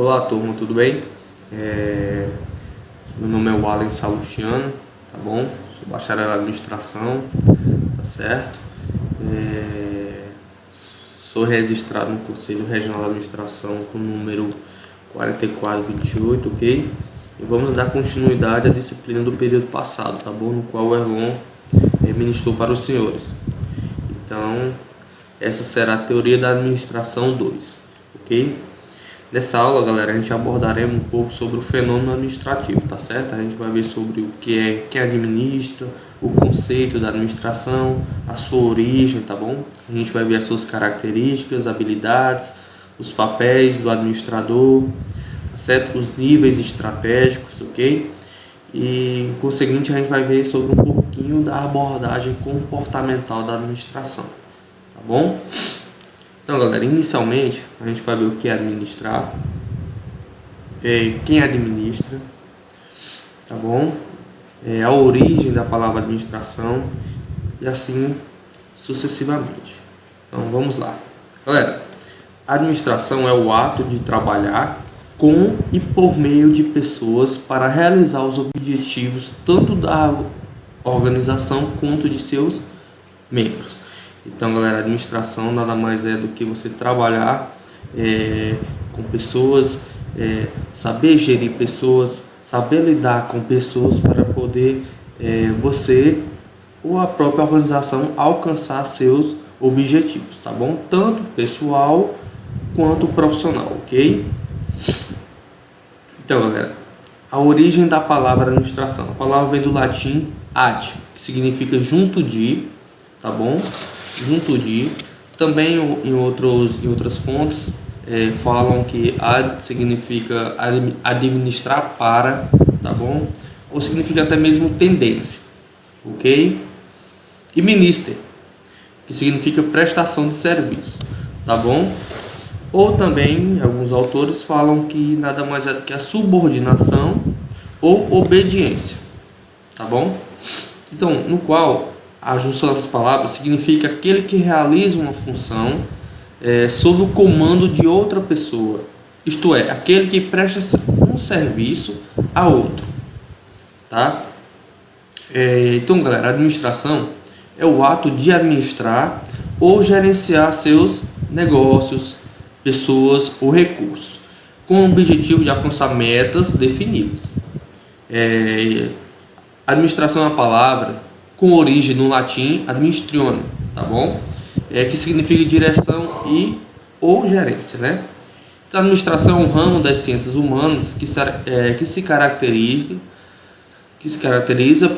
Olá turma, tudo bem? Meu nome é Wallen Salustiano, tá bom? Sou bacharel em administração, tá certo? Sou registrado no Conselho Regional de Administração com o número 4428, ok? E vamos dar continuidade à disciplina do período passado, tá bom? No qual o Erlon ministrou para os senhores. Então, essa será a teoria da administração 2, ok? Nessa aula, galera, a gente abordará um pouco sobre o fenômeno administrativo, tá certo? A gente vai ver sobre o que é quem administra, o conceito da administração, a sua origem, tá bom? A gente vai ver as suas características, habilidades, os papéis do administrador, tá certo? Os níveis estratégicos, ok? E, em conseguinte, a gente vai ver sobre um pouquinho da abordagem comportamental da administração, tá bom? Então, galera, inicialmente a gente vai ver o que é administrar, quem administra, tá bom? A origem da palavra administração e assim sucessivamente. Então, vamos lá. Galera, a administração é o ato de trabalhar com e por meio de pessoas para realizar os objetivos tanto da organização quanto de seus membros. Então, galera, a administração nada mais é do que você trabalhar com pessoas, saber gerir pessoas, saber lidar com pessoas para poder você ou a própria organização alcançar seus objetivos, tá bom? Tanto pessoal quanto profissional, ok? Então, galera, a origem da palavra administração. A palavra vem do latim ad, que significa junto de, tá bom? Junto de. Também em outras fontes falam que ad significa administrar para, tá bom? Ou significa até mesmo tendência, ok? E minister, que significa prestação de serviço, tá bom? Ou também, alguns autores falam que nada mais é do que a subordinação ou obediência, tá bom? Então, no qual a junção dessas palavras significa aquele que realiza uma função sob o comando de outra pessoa, isto é, aquele que presta um serviço a outro, tá? Então, galera, a administração é o ato de administrar ou gerenciar seus negócios, pessoas ou recursos, com o objetivo de alcançar metas definidas. Administração é uma palavra com origem no latim administrare, tá bom? Que significa direção e ou gerência, né? Então, a administração é um ramo das ciências humanas que se caracteriza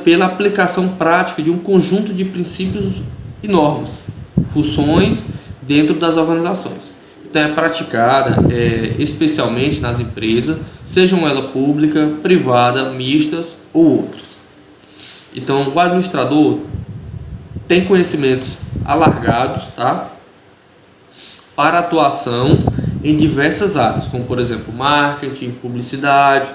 pela aplicação prática de um conjunto de princípios e normas, funções dentro das organizações. Então, é praticada especialmente nas empresas, sejam elas pública, privada, mistas ou outras. Então, o administrador tem conhecimentos alargados, tá? Para atuação em diversas áreas, como por exemplo, marketing, publicidade,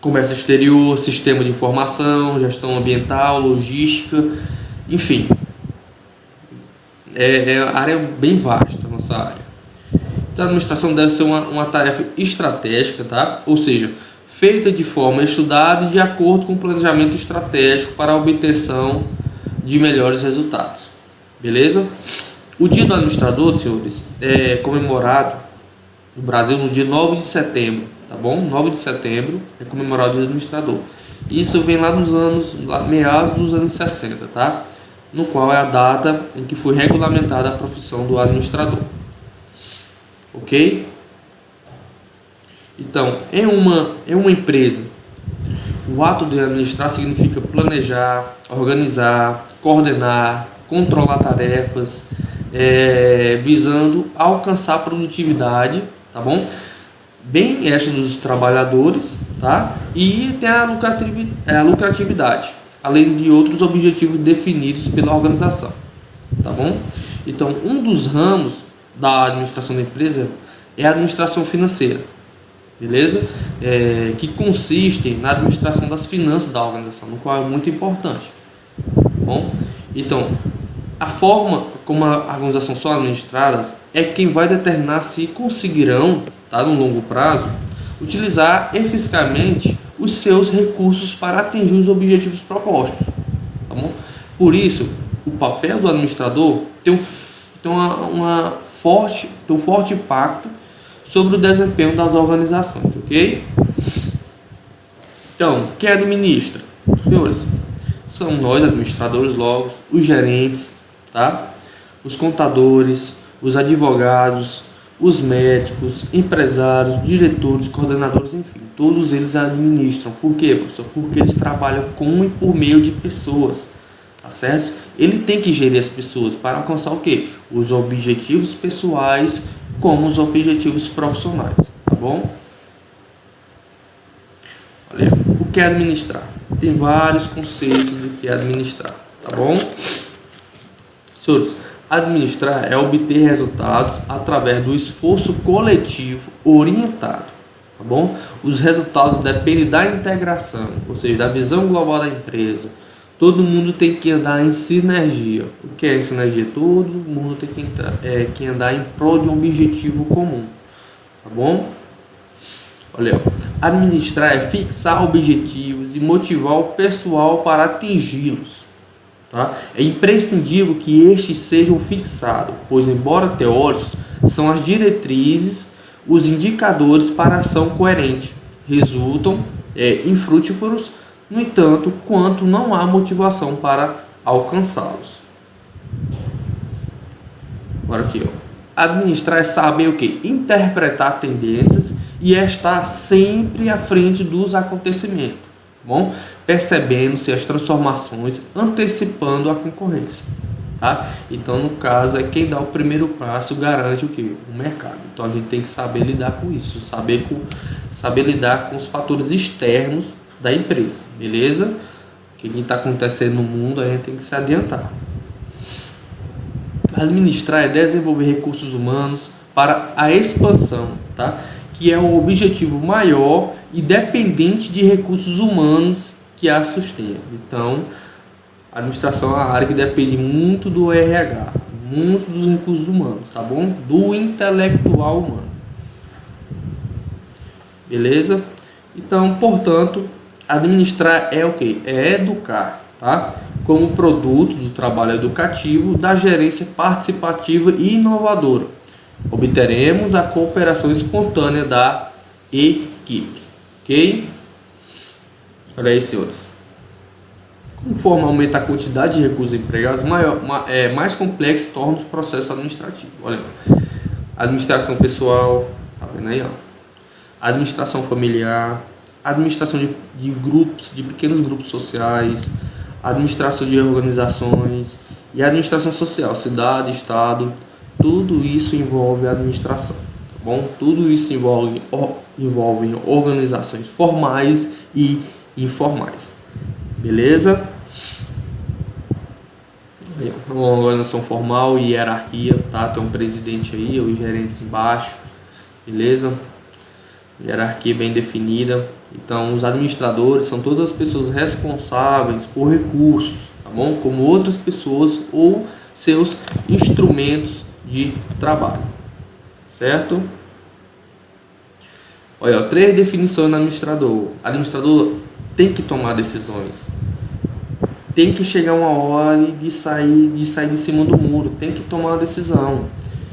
comércio exterior, sistema de informação, gestão ambiental, logística, enfim. A área bem vasta, a nossa área. Então, a administração deve ser uma tarefa estratégica, tá? Ou seja, feita de forma estudada e de acordo com o planejamento estratégico para a obtenção de melhores resultados. Beleza? O Dia do Administrador, senhores, é comemorado no Brasil no dia 9 de setembro, tá bom? 9 de setembro é comemorado o Dia do Administrador. Isso vem lá meados dos anos 60, tá? No qual é a data em que foi regulamentada a profissão do administrador. Ok? Então, em uma empresa, o ato de administrar significa planejar, organizar, coordenar, controlar tarefas, visando alcançar a produtividade, tá bom? Bem extra dos trabalhadores, tá? E tem a lucratividade, além de outros objetivos definidos pela organização, tá bom? Então, um dos ramos da administração da empresa é a administração financeira. Beleza? Que consiste na administração das finanças da organização, no qual é muito importante. Bom, então, a forma como a organização são administradas é quem vai determinar se conseguirão, tá? No longo prazo, utilizar eficazmente os seus recursos para atingir os objetivos propostos, tá bom? Por isso, o papel do administrador tem um forte impacto sobre o desempenho das organizações, ok? Então, quem administra? Senhores, são nós, administradores, logo, os gerentes, tá? Os contadores, os advogados, os médicos, empresários, diretores, coordenadores, enfim, todos eles administram. Por quê, professor? Porque eles trabalham com e por meio de pessoas, tá certo? Ele tem que gerir as pessoas para alcançar o quê? Os objetivos pessoais como os objetivos profissionais, tá bom? Olha, o que é administrar? Tem vários conceitos do que é administrar, tá bom? Senhores, administrar é obter resultados através do esforço coletivo orientado, tá bom? Os resultados dependem da integração, ou seja, da visão global da empresa. Todo mundo tem que andar em sinergia. O que é sinergia? Todo mundo tem que andar em prol de um objetivo comum, tá bom? Olha, administrar é fixar objetivos e motivar o pessoal para atingi-los. Tá? É imprescindível que estes sejam fixados, pois, embora teóricos, são as diretrizes, os indicadores para a ação coerente. Resultam infrutíferos, no entanto, quanto não há motivação para alcançá-los. Agora aqui, ó. Administrar é saber o que? Interpretar tendências e estar sempre à frente dos acontecimentos, tá bom? Percebendo-se as transformações, antecipando a concorrência, tá? Então, no caso, é quem dá o primeiro passo garante o que? O mercado. Então, a gente tem que saber lidar com isso, saber lidar com os fatores externos da empresa, beleza? O que está acontecendo no mundo, a gente tem que se adiantar. Administrar é desenvolver recursos humanos para a expansão, tá? Que é o objetivo maior e dependente de recursos humanos que a sustenta. Então, a administração é uma área que depende muito do RH, muito dos recursos humanos, tá bom? Do intelectual humano. Beleza? Então, portanto, administrar é o que? É educar, tá? Como produto do trabalho educativo, da gerência participativa e inovadora. Obteremos a cooperação espontânea da equipe, ok? Olha aí, senhores. Conforme aumenta a quantidade de recursos empregados, mais complexo torna o processo administrativo. Olha, administração pessoal, tá vendo aí, ó? Administração familiar, administração de grupos, de pequenos grupos sociais, administração de organizações e administração social, cidade, estado, tudo isso envolve administração, tá bom? Tudo isso envolve organizações formais e informais, beleza? Uma organização formal e hierarquia, tá? Tem um presidente aí, os gerentes embaixo, beleza? Hierarquia bem definida. Então, os administradores são todas as pessoas responsáveis por recursos, tá bom? Como outras pessoas ou seus instrumentos de trabalho, certo? Olha, 3 definições do administrador. Administrador tem que tomar decisões. Tem que chegar uma hora de sair de cima do muro. Tem que tomar uma decisão.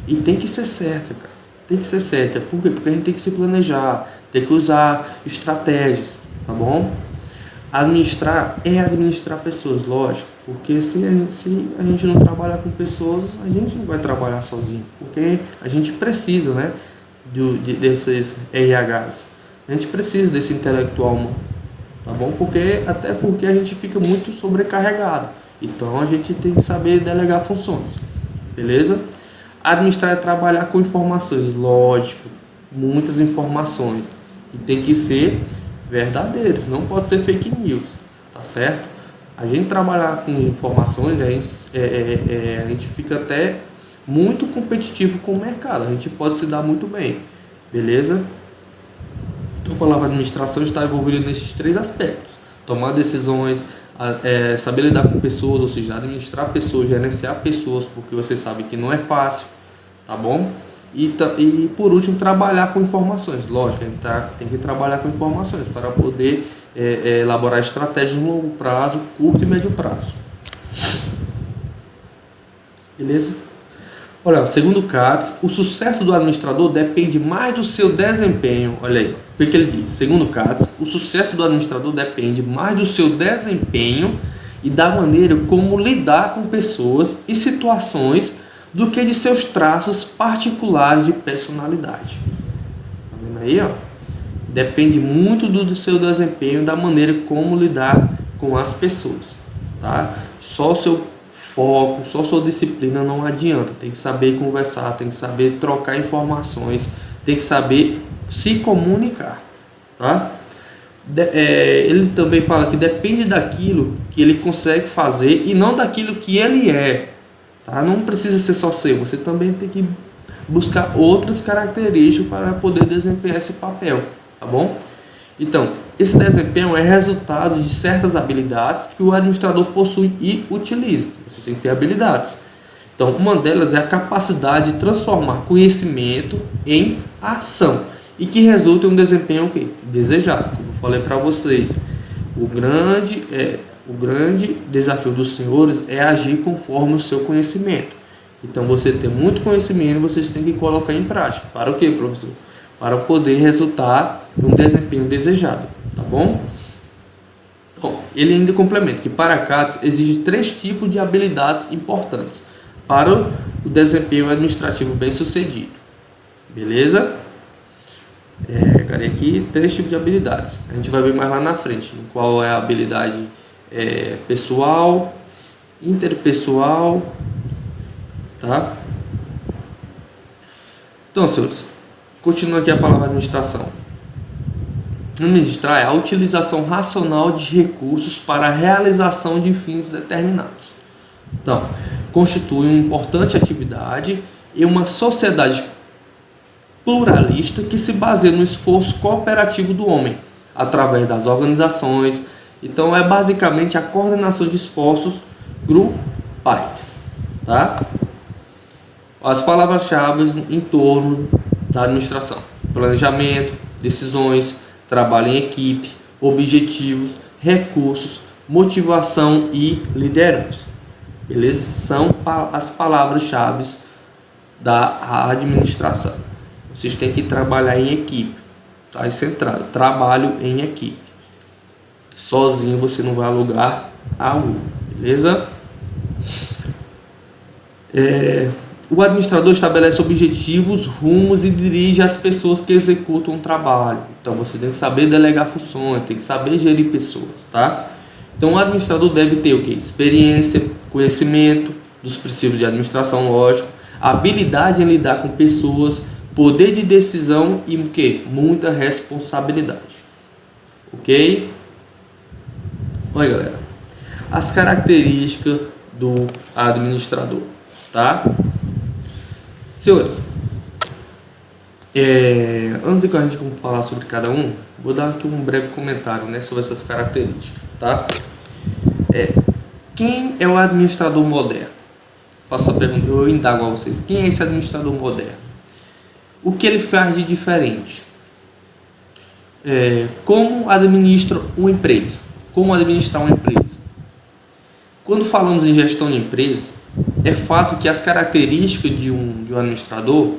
E tem que ser certa, cara. Tem que ser certa. Por quê? Porque a gente tem que se planejar. Tem que usar estratégias, tá bom? Administrar é administrar pessoas, lógico. Porque se a gente não trabalhar com pessoas, a gente não vai trabalhar sozinho. Porque a gente precisa, né? Desses RHs. A gente precisa desse intelectual humano, tá bom? Até porque a gente fica muito sobrecarregado. Então a gente tem que saber delegar funções, beleza? Administrar é trabalhar com informações, lógico, muitas informações. E tem que ser verdadeiros, não pode ser fake news, tá certo? A gente trabalhar com informações, a gente fica até muito competitivo com o mercado, a gente pode se dar muito bem, beleza? Então a palavra administração está envolvida nesses 3 aspectos: tomar decisões, saber lidar com pessoas, ou seja, administrar pessoas, gerenciar pessoas, porque você sabe que não é fácil, tá bom? e por último, trabalhar com informações. Lógico, a gente tem que trabalhar com informações para poder elaborar estratégias no longo prazo, curto e médio prazo. Beleza? Olha, segundo Katz, o sucesso do administrador depende mais do seu desempenho. Olha aí, o que ele diz? Segundo Katz, o sucesso do administrador depende mais do seu desempenho e da maneira como lidar com pessoas e situações do que de seus traços particulares de personalidade. Tá vendo aí, ó? Depende muito do seu desempenho, da maneira como lidar com as pessoas, tá? Só o seu foco, só sua disciplina não adianta. Tem que saber conversar, tem que saber trocar informações, tem que saber se comunicar, tá? Ele também fala que depende daquilo que ele consegue fazer e não daquilo que ele é, tá? Não precisa ser só seu, você também tem que buscar outras características para poder desempenhar esse papel, tá bom? Então, esse desempenho é resultado de certas habilidades que o administrador possui e utiliza. Você tem que ter habilidades. Então, uma delas é a capacidade de transformar conhecimento em ação e que resulta em um desempenho desejado. Como eu falei para vocês, o grande desafio dos senhores é agir conforme o seu conhecimento. Então, você tem muito conhecimento, vocês têm que colocar em prática. Para o quê, professor? Para poder resultar em um desempenho desejado, tá bom? Bom, ele ainda complementa que para Katz exige 3 tipos de habilidades importantes para o desempenho administrativo bem sucedido. Beleza? Cadê aqui? 3 tipos de habilidades. A gente vai ver mais lá na frente, qual é a habilidade pessoal, interpessoal, tá? Então, senhores, continua aqui a palavra administração. Administrar é a utilização racional de recursos para a realização de fins determinados. Então, constitui uma importante atividade em uma sociedade pluralista que se baseia no esforço cooperativo do homem, através das organizações. Então, é basicamente a coordenação de esforços grupais, tá? As palavras-chave em torno da administração: planejamento, decisões, trabalho em equipe, objetivos, recursos, motivação e liderança. Beleza? São as palavras-chave da administração. Vocês têm que trabalhar em equipe, tá? Centrado, trabalho em equipe. Sozinho você não vai a lugar algum, beleza? O administrador estabelece objetivos, rumos e dirige as pessoas que executam o trabalho. Então você tem que saber delegar funções, tem que saber gerir pessoas, tá? Então o administrador deve ter o quê? Experiência, conhecimento dos princípios de administração, lógico, habilidade em lidar com pessoas, poder de decisão e o quê? Muita responsabilidade. Ok? Olha, galera, as características do administrador, tá? Senhores, antes de a gente falar sobre cada um, vou dar aqui um breve comentário, né, sobre essas características, tá? Quem é o administrador moderno? Faço a pergunta, eu indago a vocês. Quem é esse administrador moderno? O que ele faz de diferente? Como administra uma empresa? Como administrar uma empresa? Quando falamos em gestão de empresa, é fato que as características de um administrador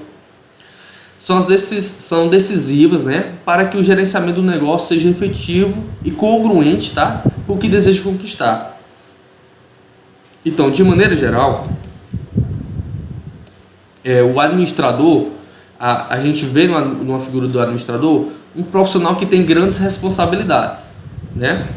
são decisivas, né, para que o gerenciamento do negócio seja efetivo e congruente, tá, com o que deseja conquistar. Então, de maneira geral, o administrador, a gente vê numa figura do administrador um profissional que tem grandes responsabilidades, né?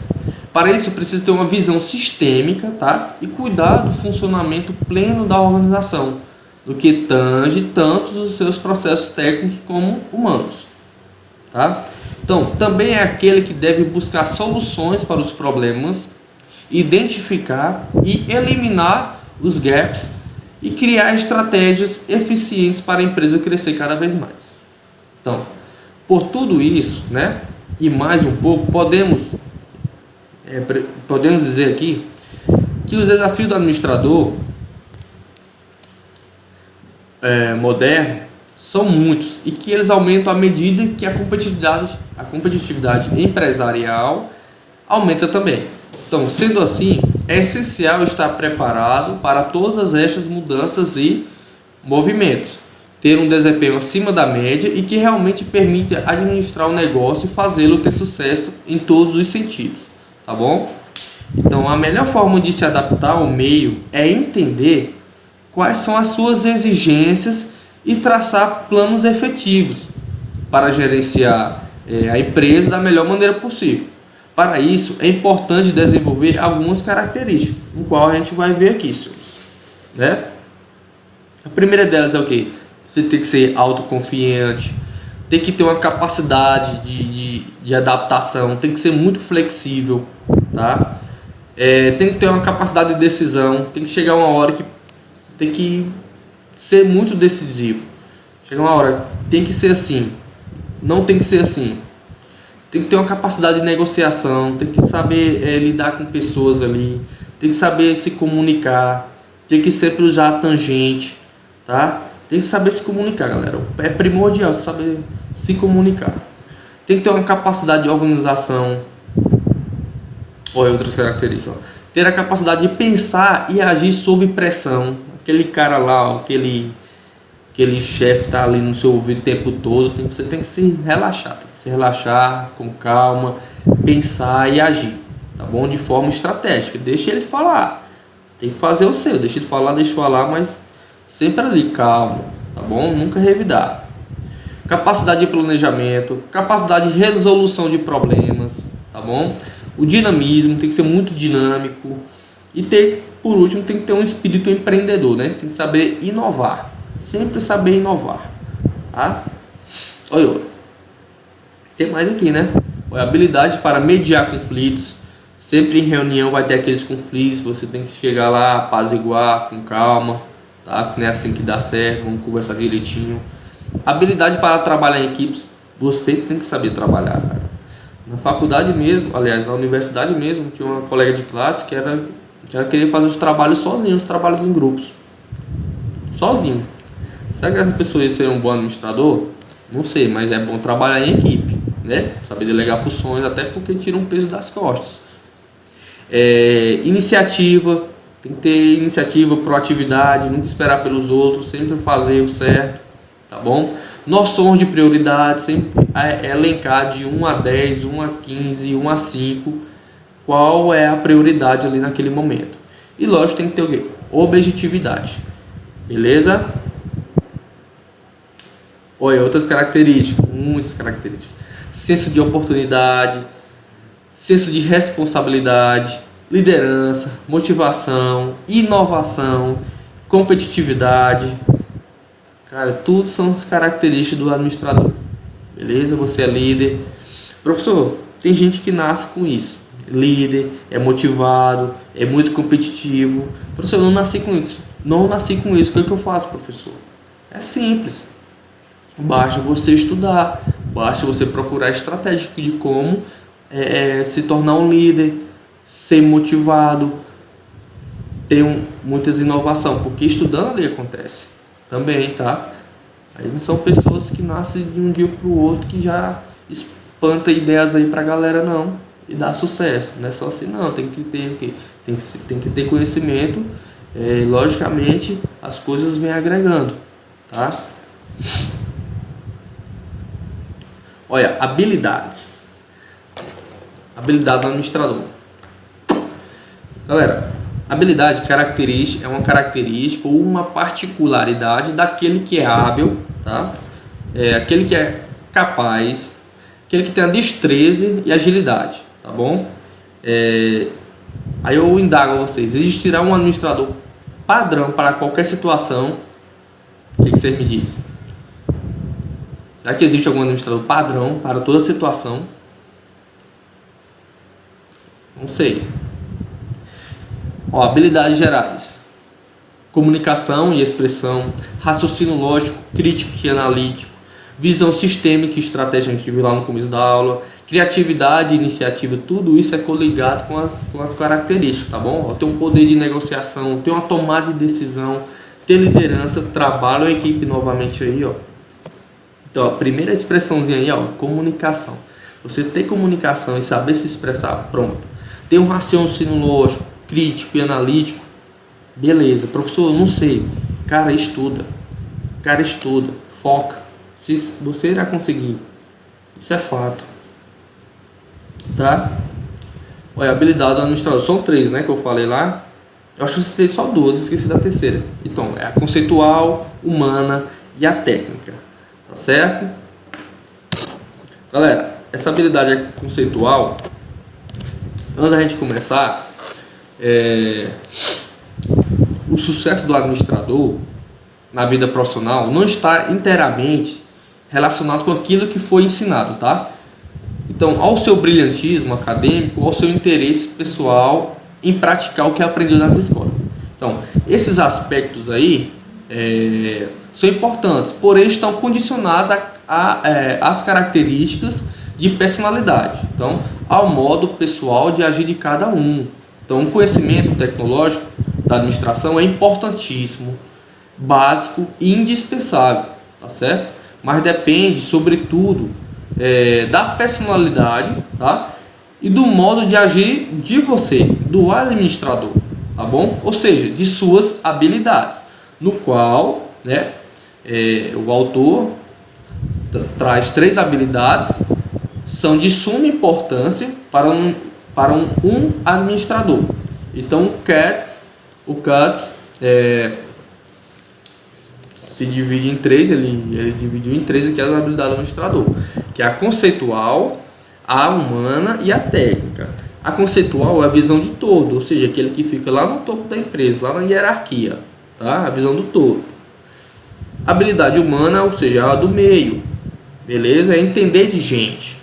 Para isso, precisa ter uma visão sistêmica, tá? E cuidar do funcionamento pleno da organização, do que tange tanto os seus processos técnicos como humanos, tá? Então, também é aquele que deve buscar soluções para os problemas, identificar e eliminar os gaps e criar estratégias eficientes para a empresa crescer cada vez mais. Então, por tudo isso, né, e mais um pouco, podemos dizer aqui que os desafios do administrador moderno são muitos e que eles aumentam à medida que a competitividade empresarial aumenta também. Então, sendo assim, é essencial estar preparado para todas estas mudanças e movimentos, ter um desempenho acima da média e que realmente permita administrar o negócio e fazê-lo ter sucesso em todos os sentidos, tá bom? Então, a melhor forma de se adaptar ao meio é entender quais são as suas exigências e traçar planos efetivos para gerenciar a empresa da melhor maneira possível. Para isso, é importante desenvolver algumas características, no qual a gente vai ver aqui, senhores, né? A primeira delas é o quê? Você tem que ser autoconfiante, tem que ter uma capacidade de adaptação, tem que ser muito flexível, tá? Tem que ter uma capacidade de decisão, tem que chegar uma hora que tem que ser muito decisivo. Chega uma hora, tem que ser assim, não tem que ser assim. Tem que ter uma capacidade de negociação, tem que saber lidar com pessoas ali, tem que saber se comunicar, tem que sempre usar a tangente, tá? Tem que saber se comunicar, galera. É primordial saber se comunicar. Tem que ter uma capacidade de organização. Olha outras características. Ter a capacidade de pensar e agir sob pressão. Aquele cara lá, aquele chefe tá ali no seu ouvido o tempo todo, você tem que se relaxar, com calma, pensar e agir, tá bom? De forma estratégica, deixa ele falar, tem que fazer o seu, deixa ele falar, mas sempre ali, calmo, tá bom? Nunca revidar. Capacidade de planejamento, capacidade de resolução de problemas, tá bom? O dinamismo, tem que ser muito dinâmico e por último, tem que ter um espírito empreendedor, né? Tem que saber inovar. Sempre saber inovar, tá? Olha, tem mais aqui, né? Olha, habilidade para mediar conflitos. Sempre em reunião vai ter aqueles conflitos, você tem que chegar lá, apaziguar com calma, tá? Não é assim que dá certo, vamos conversar direitinho. Habilidade para trabalhar em equipes, você tem que saber trabalhar, cara. Na faculdade mesmo, aliás, na universidade mesmo, tinha uma colega de classe que ela queria fazer os trabalhos sozinha, os trabalhos em grupos. Sozinho. Será que essa pessoa ia ser um bom administrador? Não sei, mas é bom trabalhar em equipe, né? Saber delegar funções, até porque tira um peso das costas. Iniciativa, tem que ter iniciativa, proatividade, nunca esperar pelos outros, sempre fazer o certo, tá bom? Noção de prioridade, sempre elencar de 1 a 10, 1 a 15, 1 a 5, qual é a prioridade ali naquele momento. E lógico, tem que ter o quê? Objetividade, beleza? Olha, outras características, muitas características. Senso de oportunidade, senso de responsabilidade, liderança, motivação, inovação, competitividade. Cara, tudo são as características do administrador. Beleza? Você é líder. Professor, tem gente que nasce com isso. Líder, é motivado, é muito competitivo. Professor, eu não nasci com isso. Não nasci com isso. O que eu faço, professor? É simples. Basta você estudar, basta você procurar estratégias de como se tornar um líder, ser motivado, ter muitas inovações, porque estudando ali acontece também, tá? Aí não são pessoas que nascem de um dia para o outro que já espanta ideias aí pra galera, não, e dá sucesso. Não é só assim, não, tem que ter o quê? Tem que ter conhecimento, logicamente as coisas vêm agregando, tá? Olha, habilidades. Habilidade do administrador. Galera, habilidade é uma característica ou uma particularidade daquele que é hábil, tá? Aquele que é capaz, aquele que tem a destreza e agilidade, tá bom? Aí eu indago a vocês, existirá um administrador padrão para qualquer situação? O que vocês me dizem? Será que existe algum administrador padrão para toda situação? Não sei. Habilidades gerais. Comunicação e expressão, raciocínio lógico, crítico e analítico, visão sistêmica e estratégia, a gente viu lá no começo da aula, criatividade e iniciativa, tudo isso é coligado com as características, tá bom? Ter um poder de negociação, ter uma tomada de decisão, ter liderança, trabalho em equipe novamente aí, ó. Então, a primeira expressãozinha aí, ó, comunicação. Você ter comunicação e saber se expressar, pronto. Ter um raciocínio lógico, crítico e analítico, beleza. Professor, eu não sei. Cara, estuda. Cara, estuda. Foca. Você irá conseguir. Isso é fato. Tá? Olha, habilidade do administrador. São 3, né, que eu falei lá. Eu acho que eu citei só 2, esqueci da terceira. Então, é a conceitual, humana e a técnica. Tá certo? Galera, essa habilidade conceitual, antes da gente começar, o sucesso do administrador na vida profissional não está inteiramente relacionado com aquilo que foi ensinado, tá? Então, ao seu brilhantismo acadêmico, ao seu interesse pessoal em praticar o que aprendeu nas escolas. Então, esses aspectos aí são importantes, porém estão condicionados às características de personalidade, então, ao modo pessoal de agir de cada um. Então, o conhecimento tecnológico da administração é importantíssimo, básico e indispensável, tá certo? Mas depende, sobretudo, da personalidade, tá? E do modo de agir de você, do administrador, tá bom? Ou seja, de suas habilidades, no qual, né, o autor traz 3 habilidades, são de suma importância para um administrador. Então, o CATS se divide em 3, ele dividiu em 3 aqui as habilidades do administrador, que é a conceitual, a humana e a técnica. A conceitual é a visão de todo, ou seja, aquele que fica lá no topo da empresa, lá na hierarquia, tá? A visão do todo. A habilidade humana, ou seja, a do meio, beleza? É entender de gente.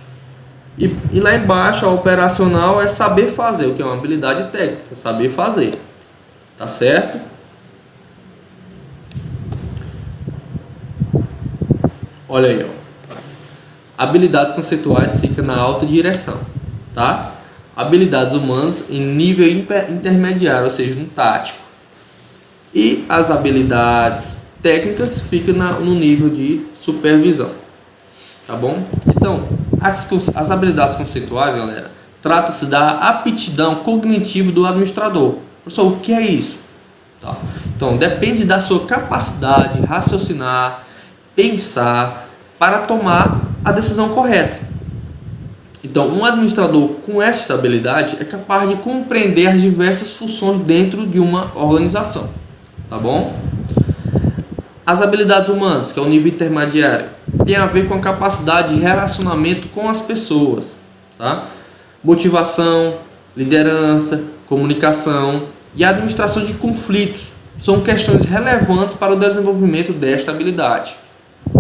E lá embaixo, a operacional é saber fazer, o que é uma habilidade técnica, saber fazer, tá certo? Olha aí, ó. Habilidades conceituais fica na alta direção, tá? Habilidades humanas em nível intermediário, ou seja, no tático. E as habilidades técnicas ficam no nível de supervisão, tá bom? Então, as habilidades conceituais, galera, trata-se da aptidão cognitiva do administrador. Professor, o que é isso? Tá. Então, depende da sua capacidade de raciocinar, pensar, para tomar a decisão correta. Então, um administrador com essa habilidade é capaz de compreender as diversas funções dentro de uma organização, tá bom? As habilidades humanas, que é o nível intermediário, tem a ver com a capacidade de relacionamento com as pessoas, tá? Motivação, liderança, comunicação e administração de conflitos são questões relevantes para o desenvolvimento desta habilidade.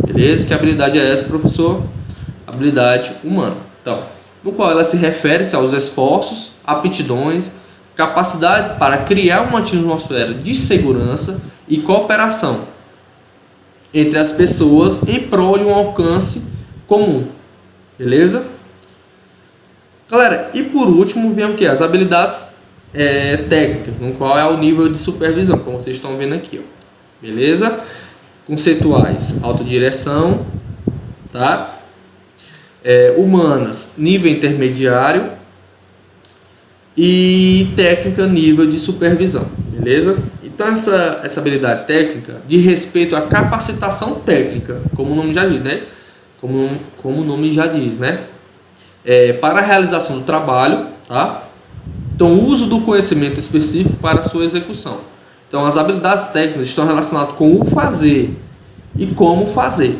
Beleza? Que habilidade é essa, professor? Habilidade humana. Então, no qual ela se refere aos esforços, aptidões, capacidade para criar uma atmosfera de segurança e cooperação entre as pessoas em prol de um alcance comum. Beleza? Galera, e por último, vem o que? As habilidades técnicas, no qual é o nível de supervisão, como vocês estão vendo aqui, ó. Beleza? Conceituais, autodireção, tá? Humanas, nível intermediário, e técnica, nível de supervisão, beleza? Então essa habilidade técnica diz respeito à capacitação técnica, como o nome já diz, né? Como o nome já diz, né? Para a realização do trabalho, tá? Então, o uso do conhecimento específico para a sua execução. Então, as habilidades técnicas estão relacionadas com o fazer e como fazer.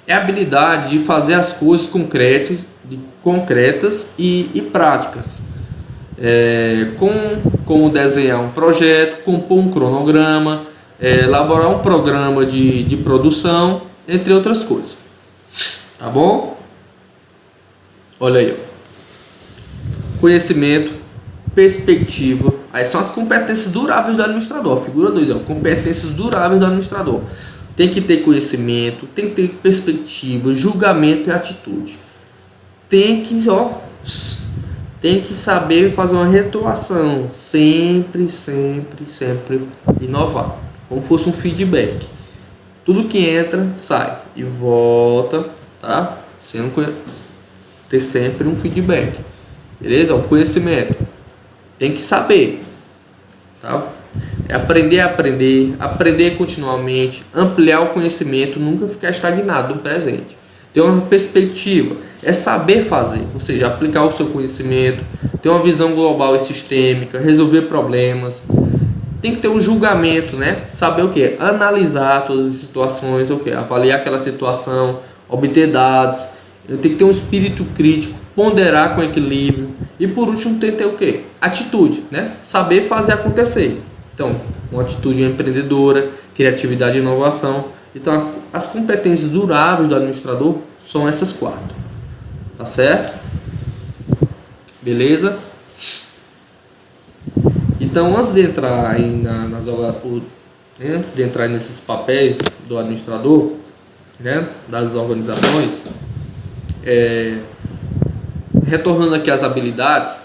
É a habilidade de fazer as coisas concretas e práticas. Como desenhar um projeto, compor um cronograma, elaborar um programa de produção, entre outras coisas. Tá bom? Olha aí, ó. Conhecimento, perspectiva, aí são as competências duráveis do administrador. Figura 2, ó, competências duráveis do administrador. Tem que ter conhecimento, tem que ter perspectiva, julgamento e atitude. Tem que saber fazer uma retroação, sempre inovar, como fosse um feedback. Tudo que entra, sai. e volta, tá? Ter sempre um feedback, beleza? O conhecimento tem que saber, tá? É aprender continuamente, ampliar o conhecimento, nunca ficar estagnado no presente. Ter uma perspectiva, é saber fazer, ou seja, aplicar o seu conhecimento, ter uma visão global e sistêmica, resolver problemas. Tem que ter um julgamento, né? Saber o que? Analisar todas as situações, o que? Avaliar aquela situação, obter dados. Tem que ter um espírito crítico, ponderar com equilíbrio. E por último, tem que ter o que? Atitude, né? Saber fazer acontecer. Então, uma atitude empreendedora, criatividade e inovação. Então, as competências duráveis do administrador são essas 4. Tá certo? Beleza? Então, antes de entrar aí antes de entrar nesses papéis do administrador, né, das organizações, retornando aqui às habilidades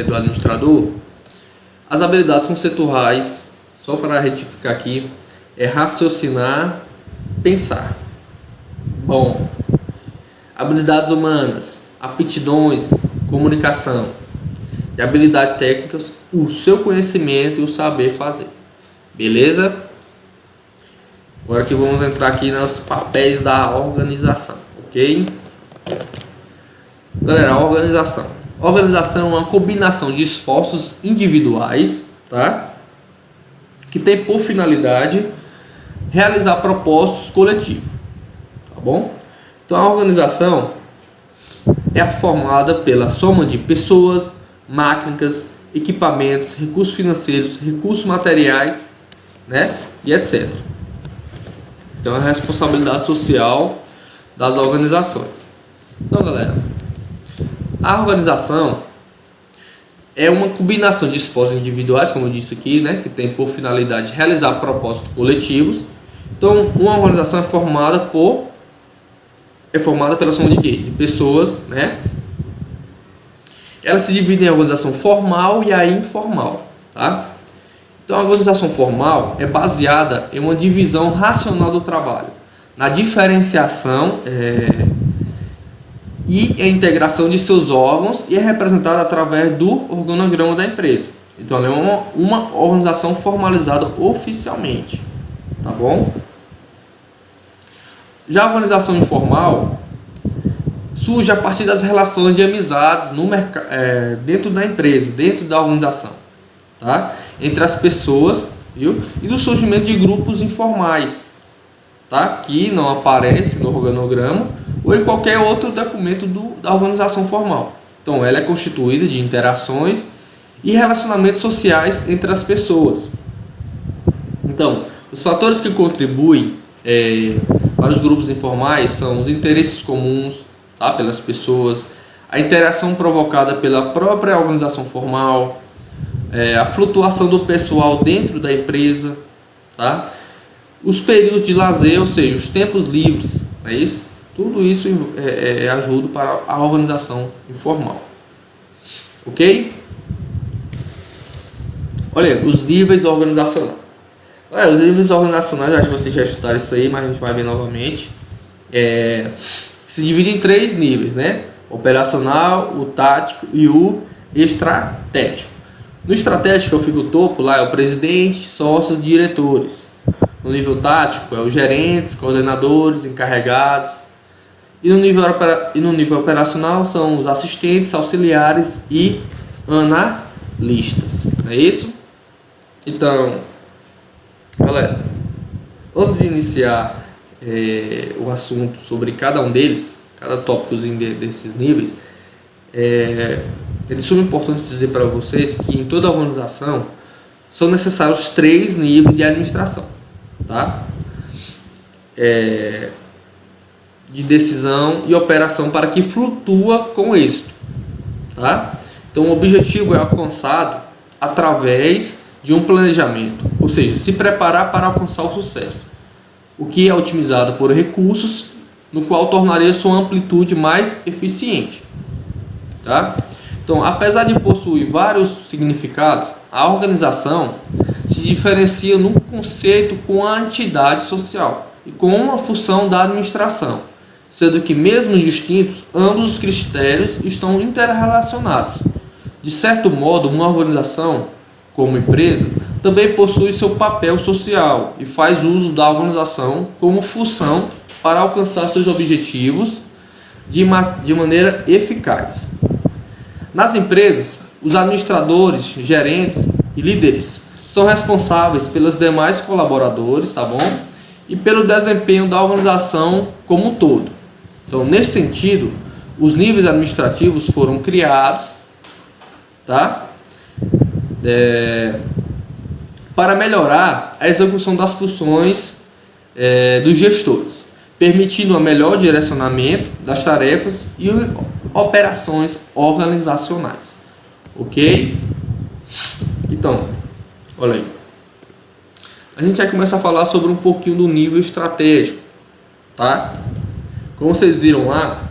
do administrador, as habilidades conceituais, só para retificar aqui, é raciocinar, pensar. Bom, habilidades humanas, aptidões, comunicação. E habilidades técnicas, o seu conhecimento e o saber fazer. Beleza? Agora que vamos entrar aqui nos papéis da organização, ok? Galera, a organização. A organização é uma combinação de esforços individuais, tá? Que tem por finalidade realizar propósitos coletivos, tá bom? Então a organização é formada pela soma de pessoas, máquinas, equipamentos, recursos financeiros, recursos materiais, né, e etc. Então é a responsabilidade social das organizações. Então, galera, a organização é uma combinação de esforços individuais, como eu disse aqui, né, que tem por finalidade realizar propósitos coletivos. Então, uma organização é formada pela soma de quê? De pessoas, né? Ela se divide em organização formal e a informal, tá? Então, a organização formal é baseada em uma divisão racional do trabalho, na diferenciação e a integração de seus órgãos, e é representada através do organograma da empresa. Então, ela é uma organização formalizada oficialmente, tá bom? Já a organização informal surge a partir das relações de amizades dentro da empresa, dentro da organização, tá? Entre as pessoas, viu? E do surgimento de grupos informais, tá? Que não aparecem no organograma ou em qualquer outro documento da organização formal. Então, ela é constituída de interações e relacionamentos sociais entre as pessoas. Então, os fatores que contribuem para os grupos informais são os interesses comuns, tá, pelas pessoas, a interação provocada pela própria organização formal, a flutuação do pessoal dentro da empresa, tá? Os períodos de lazer, ou seja, os tempos livres, é isso? Tudo isso ajuda para a organização informal, ok? Olha, os níveis organizacionais. Os níveis organizacionais, acho que vocês já estudaram isso aí, mas a gente vai ver novamente. Se divide em 3 níveis, né? Operacional, o tático e o estratégico. No estratégico, eu fico o topo, lá é o presidente, sócios, diretores. No nível tático, é os gerentes, coordenadores, encarregados. E no nível operacional, são os assistentes, auxiliares e analistas. Não é isso? Então, galera, antes de iniciar o assunto sobre cada um deles, cada tópicozinho desses níveis, é de suma importância dizer para vocês que em toda organização são necessários 3 níveis de administração, tá? De decisão e operação para que flutua com êxito, tá? Então o objetivo é alcançado através de um planejamento, ou seja, se preparar para alcançar o sucesso, o que é otimizado por recursos, no qual tornaria sua amplitude mais eficiente, tá? Então, apesar de possuir vários significados, a organização se diferenciam no conceito com a entidade social e com uma função da administração, sendo que, mesmo distintos, ambos os critérios estão interrelacionados. De certo modo, uma organização, como empresa, também possui seu papel social e faz uso da organização como função para alcançar seus objetivos de maneira eficaz. Nas empresas, os administradores, gerentes e líderes são responsáveis pelos demais colaboradores, tá bom? E pelo desempenho da organização como um todo. Então, nesse sentido, os níveis administrativos foram criados, tá? Para melhorar a execução das funções dos gestores, permitindo um melhor direcionamento das tarefas e operações organizacionais. Ok? Então, olha aí. A gente vai começar a falar sobre um pouquinho do nível estratégico, tá? Como vocês viram lá,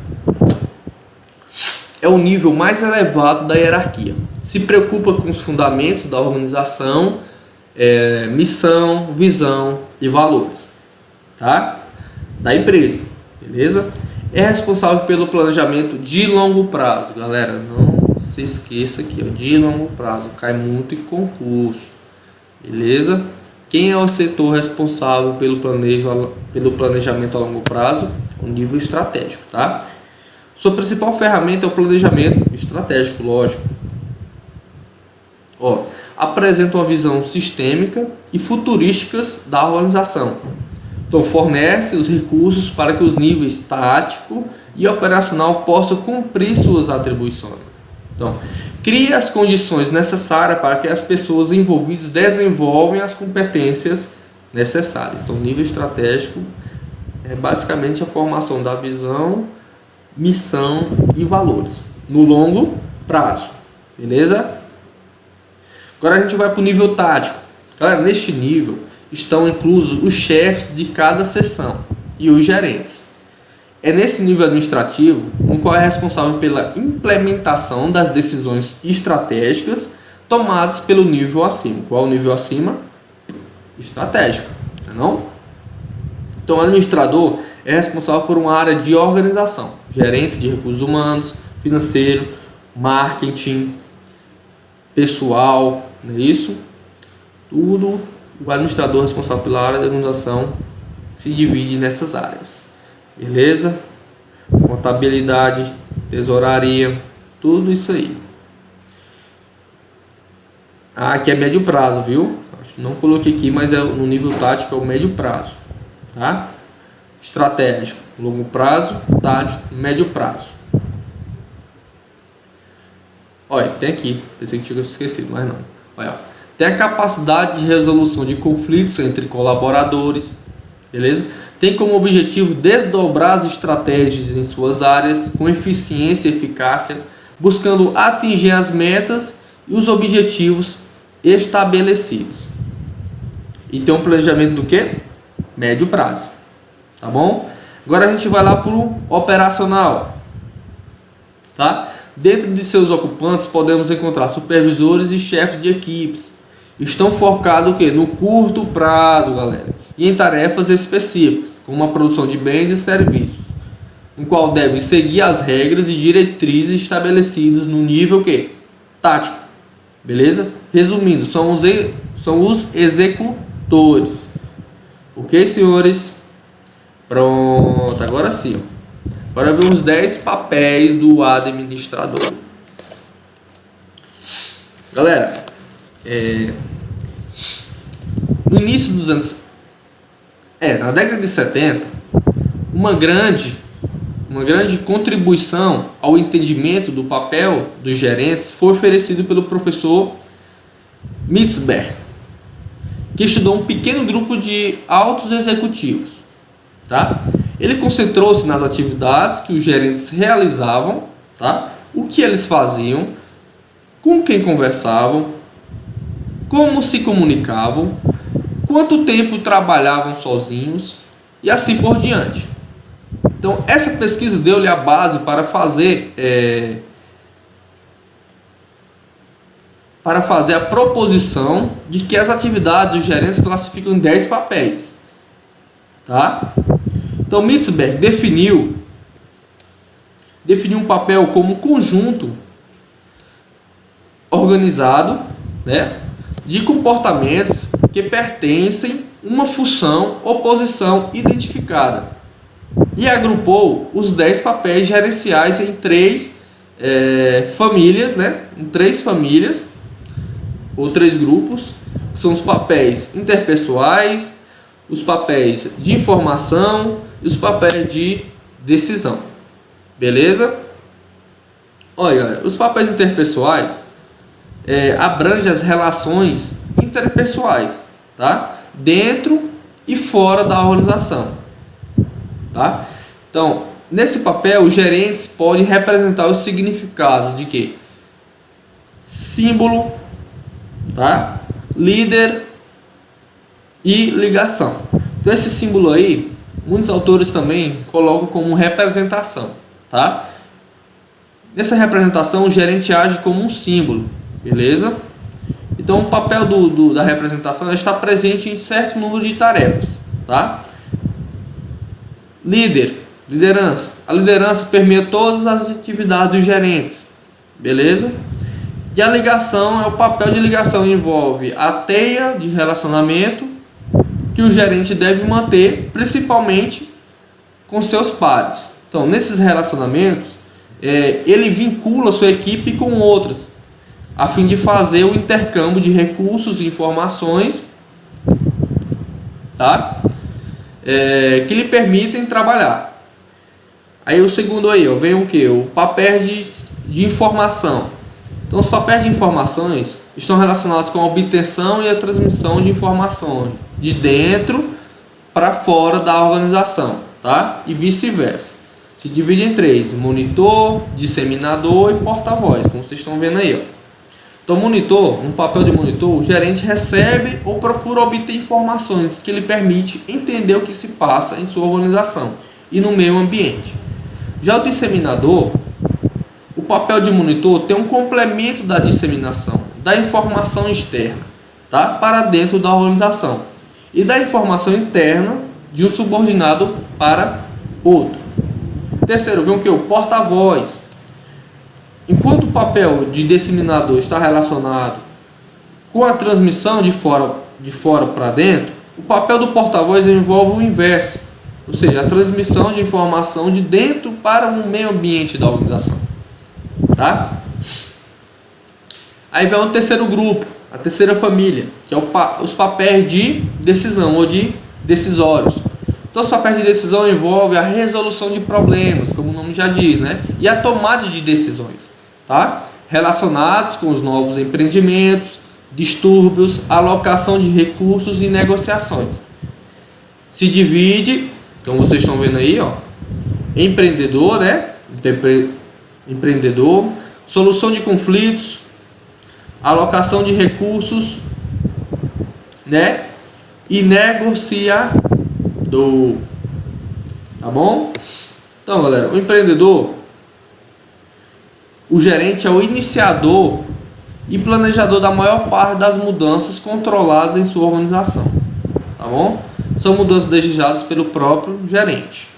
é o nível mais elevado da hierarquia. Se preocupa com os fundamentos da organização, missão, visão e valores, tá? Da empresa, beleza? É responsável pelo planejamento de longo prazo, galera. Não se esqueça aqui, ó, de longo prazo, cai muito em concurso, beleza? Quem é o setor responsável pelo planejamento a longo prazo? O nível estratégico, tá? Sua principal ferramenta é o planejamento estratégico, lógico. Ó, apresenta uma visão sistêmica e futurísticas da organização. Então, fornece os recursos para que os níveis tático e operacional possam cumprir suas atribuições. Então, cria as condições necessárias para que as pessoas envolvidas desenvolvam as competências necessárias. Então, nível estratégico é basicamente a formação da visão, missão e valores no longo prazo, beleza? Agora a gente vai para o nível tático. Galera, neste nível estão inclusos os chefes de cada seção e os gerentes. É nesse nível administrativo o qual é responsável pela implementação das decisões estratégicas tomadas pelo nível acima. Qual é o nível acima? Estratégico, não? Então, o administrador é responsável por uma área de organização, gerência de recursos humanos, financeiro, marketing, pessoal, não é isso? Tudo o administrador responsável pela área da organização se divide nessas áreas, beleza? Contabilidade, tesouraria, tudo isso aí. Aqui é médio prazo, viu? Não coloquei aqui, mas é no nível tático, é o médio prazo, tá? Estratégico, longo prazo, tático, médio prazo. Olha, tem aqui, pensei que tinha esquecido, mas não. Olha, tem a capacidade de resolução de conflitos entre colaboradores, beleza? Tem como objetivo desdobrar as estratégias em suas áreas com eficiência e eficácia, buscando atingir as metas e os objetivos estabelecidos. E tem um planejamento do que? Médio prazo, tá bom? Agora a gente vai lá para o operacional, tá? Dentro de seus ocupantes podemos encontrar supervisores e chefes de equipes. Estão focados o quê? No curto prazo, galera, e em tarefas específicas, como a produção de bens e serviços, no qual deve seguir as regras e diretrizes estabelecidas no nível quê? Tático, beleza? Resumindo, são os executores. Ok, senhores? Pronto, agora sim. Agora vemos 10 papéis do administrador. Galera, no início dos anos... na década de 70, uma grande contribuição ao entendimento do papel dos gerentes foi oferecido pelo professor Mitzberg, que estudou um pequeno grupo de altos executivos, tá? Ele concentrou-se nas atividades que os gerentes realizavam, tá? O que eles faziam, com quem conversavam, como se comunicavam, quanto tempo trabalhavam sozinhos e assim por diante. Então, essa pesquisa deu-lhe a base para fazer para fazer a proposição de que as atividades dos gerentes classificam em 10 papéis. Tá? Então, Mitzberg definiu um papel como conjunto organizado, né, de comportamentos que pertencem a uma função ou posição identificada, e agrupou os 10 papéis gerenciais em 3 famílias, né, em 3 famílias ou 3 grupos. São os papéis interpessoais, os papéis de informação e os papéis de decisão. Beleza? Olha, galera, os papéis interpessoais abrangem as relações interpessoais, tá? Dentro e fora da organização, tá? Então, nesse papel, os gerentes podem representar os significados de quê? Símbolo, tá? Líder e ligação. Então, esse símbolo aí, muitos autores também colocam como representação, tá? Nessa representação, o gerente age como um símbolo, beleza? Então, o papel da representação é estar presente em certo número de tarefas, tá? Liderança. A liderança permeia todas as atividades dos gerentes, beleza? E a ligação o papel de ligação, envolve a teia de relacionamento que o gerente deve manter, principalmente com seus pares. Então, nesses relacionamentos, ele vincula sua equipe com outras, a fim de fazer o intercâmbio de recursos e informações, tá? Que lhe permitem trabalhar. Aí o segundo aí, ó, vem o que? O papel de informação. Então, os papéis de informações estão relacionados com a obtenção e a transmissão de informações de dentro para fora da organização, tá? E vice-versa. Se divide em 3: monitor, disseminador e porta-voz, como vocês estão vendo aí, ó. Então, monitor, no papel de monitor, o gerente recebe ou procura obter informações que lhe permite entender o que se passa em sua organização e no meio ambiente. Já o disseminador, o papel de monitor tem um complemento da disseminação da informação externa, tá? Para dentro da organização e da informação interna de um subordinado para outro. Terceiro, vem o que? O porta-voz. Enquanto o papel de disseminador está relacionado com a transmissão de fora para dentro, o papel do porta-voz envolve o inverso, ou seja, a transmissão de informação de dentro para o meio ambiente da organização, tá? Aí vem o terceiro grupo, a terceira família, que é os papéis de decisão ou de decisórios. Então, os papéis de decisão envolvem a resolução de problemas, como o nome já diz, né? E a tomada de decisões, tá? Relacionados com os novos empreendimentos, distúrbios, alocação de recursos e negociações. Se divide, então vocês estão vendo aí, ó, empreendedor, né? Empreendedor, solução de conflitos, alocação de recursos, né? E negociador, tá bom? Então, galera, o empreendedor, o gerente é o iniciador e planejador da maior parte das mudanças controladas em sua organização, tá bom? São mudanças desejadas pelo próprio gerente,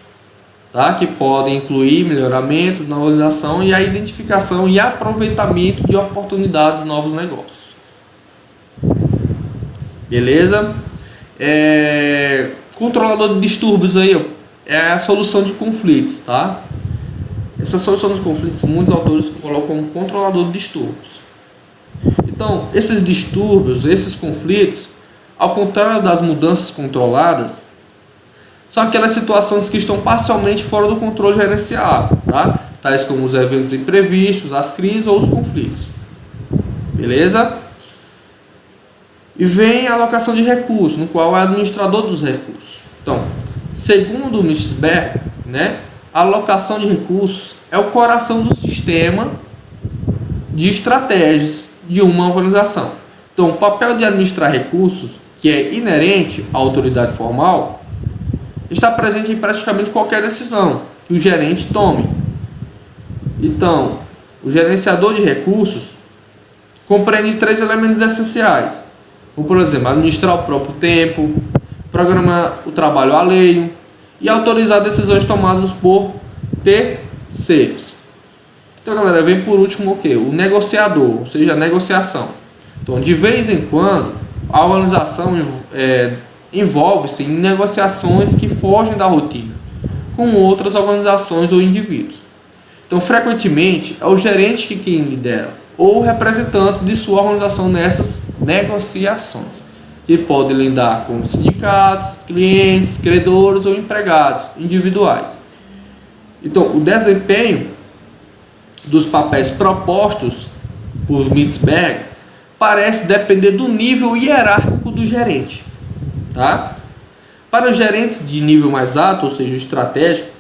tá? Que podem incluir melhoramentos na organização e a identificação e aproveitamento de oportunidades de novos negócios. Beleza? Controlador de distúrbios aí, ó, é a solução de conflitos, tá? Essa solução dos conflitos, muitos autores colocam como controlador de distúrbios. Então, esses distúrbios, esses conflitos, ao contrário das mudanças controladas, são aquelas situações que estão parcialmente fora do controle gerencial, tá? Tais como os eventos imprevistos, as crises ou os conflitos. Beleza? E vem a alocação de recursos, no qual é o administrador dos recursos. Então, segundo o Mitzberg, né, a alocação de recursos é o coração do sistema de estratégias de uma organização. Então, o papel de administrar recursos, que é inerente à autoridade formal, está presente em praticamente qualquer decisão que o gerente tome. Então, o gerenciador de recursos compreende 3 elementos essenciais, como por exemplo, administrar o próprio tempo, programar o trabalho alheio e autorizar decisões tomadas por terceiros. Então, galera, vem por último o que? O negociador, ou seja, a negociação. Então, de vez em quando, a organização envolve-se em negociações que fogem da rotina com outras organizações ou indivíduos. Então, frequentemente, é o gerente que quem lidera ou representantes de sua organização nessas negociações, que podem lidar com sindicatos, clientes, credores ou empregados individuais. Então, o desempenho dos papéis propostos por Minsberg parece depender do nível hierárquico do gerente, tá? Para os gerentes de nível mais alto, ou seja, o estratégico,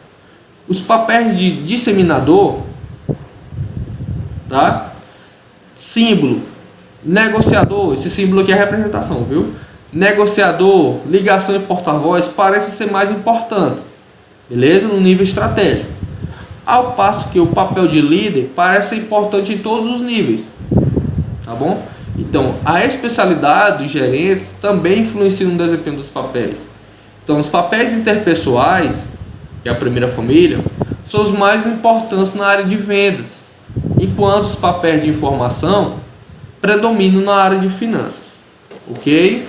os papéis de disseminador, tá? Símbolo, negociador, esse símbolo aqui é a representação, viu? Negociador, ligação e porta-voz parecem ser mais importantes, beleza? No nível estratégico. Ao passo que o papel de líder parece ser importante em todos os níveis, tá bom? Então, a especialidade dos gerentes também influencia no desempenho dos papéis. Então, os papéis interpessoais, que é a primeira família, são os mais importantes na área de vendas, enquanto os papéis de informação predominam na área de finanças. Ok?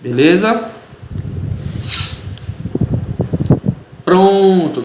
Beleza? Pronto.